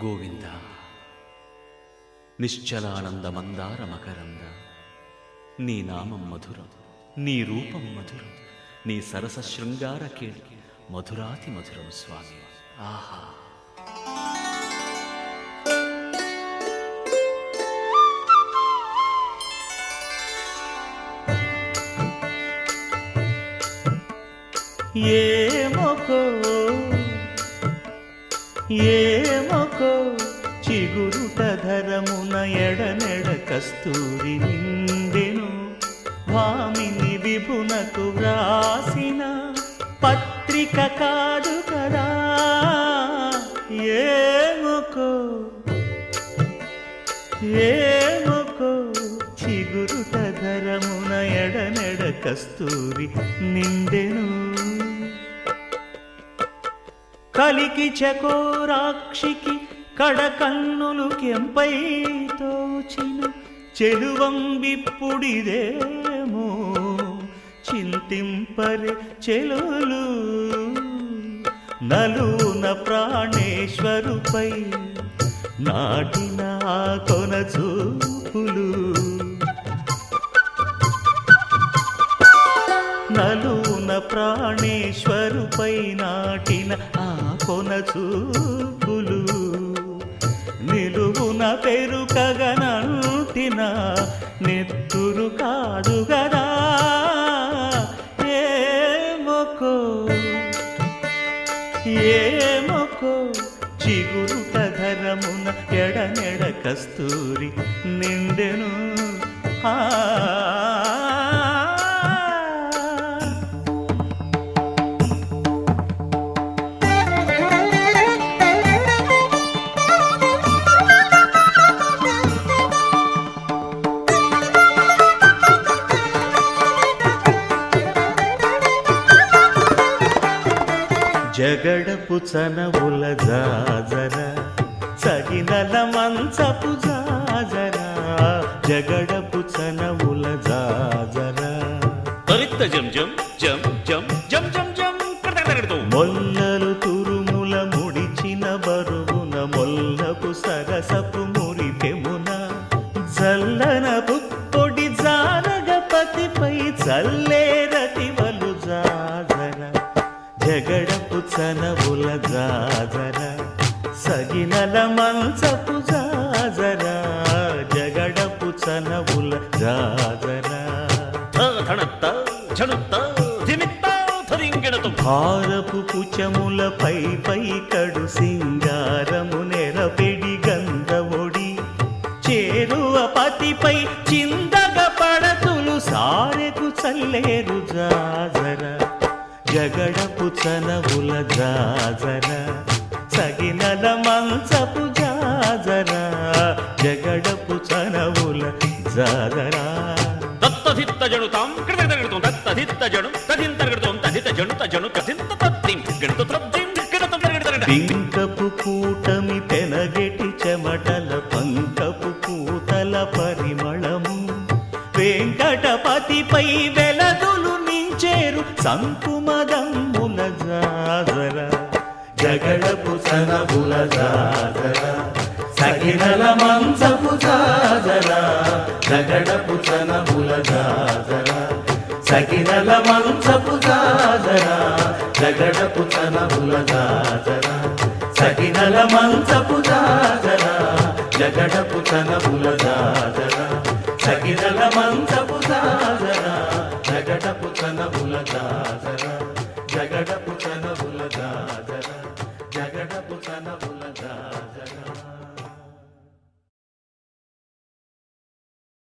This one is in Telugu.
గోవింద నిశ్చలానంద మందార మకరంద నీ నామం మధురం, నీ రూపం మధురం, నీ సరస శృంగార కేళి మధురాతి మధురం స్వామి. ఆహా! ఏమొకో చిగురుట ధరమున ఎడనెడ కస్తూరి నిండెను, భామిని విభునకు వ్రాసిన పత్రిక కాదు కదా. ఏమొకో చిగురుట ధరమున ఎడనెడ కస్తూరి నిండెను, కలికి చకోరాక్షికి కడకన్నులు కెంపై తోచిన చెలువంబిప్పుడిదేమో చింతింపరే చెలులు. నలున ప్రాణేశ్వరుపై నాటిన కొన చూపులు, నలున ప్రాణేశ్వరుపై నాటిన ఆ కొన చూపులు, నిలువున పెరుకగనంటిన నెత్తురు కాదు గదా. ఏమొకో చిగురుట ధరమున ఎడనెడ కస్తూరి నిండెను. జగడపు చనవుల జాజర సగినల మంచపు జాజర, జగడపు చనవుల జాజర జం జం జం జం జం జం జం మొల్లలు తురుముల ముడిచిన బరువున మొల్లపు సరసపు మురిపెమున జల్లన పుప్పొడి జానగపతిపై చల్లేరతివలు జాజర, జగడపు చనవుల జాజర సగినల మంచపు జాజర, జగడపు చనవుల జాజర. భారపు కుచములపై పైకడు సింగారము నెరపెడి గంధవొడి చేరువ పతిపై చిందగ పడతులు సారెకు చల్లేరు జాజర, జగడపు చనవుల జాజర సగినల మంచపు జాజర, జగడపు చనవుల జాజర. దత్తధిత్త జనుతాం కృతగడగడుతాం దత్తధిత్త జను తదింతరగడుతాం తదిత జను తజను కథింత తద్దిం గణత త్రద్దిం గణత గడగడగడ. పింకపు కూటమి పెనగెటి చెమటల పంకపు కూతల పరిమళము వెంకటపతిపై వెలదులు నించేరు సంకుమదమ్ముల జాజర, జగడపు చనవుల జాజర సగినల మంచపు జాజర, జగడపు చనవుల జాజర సగినల మంచపు జాజర, జగడపు చనవుల జాజర సగినల మంచపు జాజర, జగడపు చనవుల జాజర సగినల మంచపు జాజర, జగడపు చనవుల జాజర, జగడపు చనవుల జాజర, జగడపు చనవుల జాజర.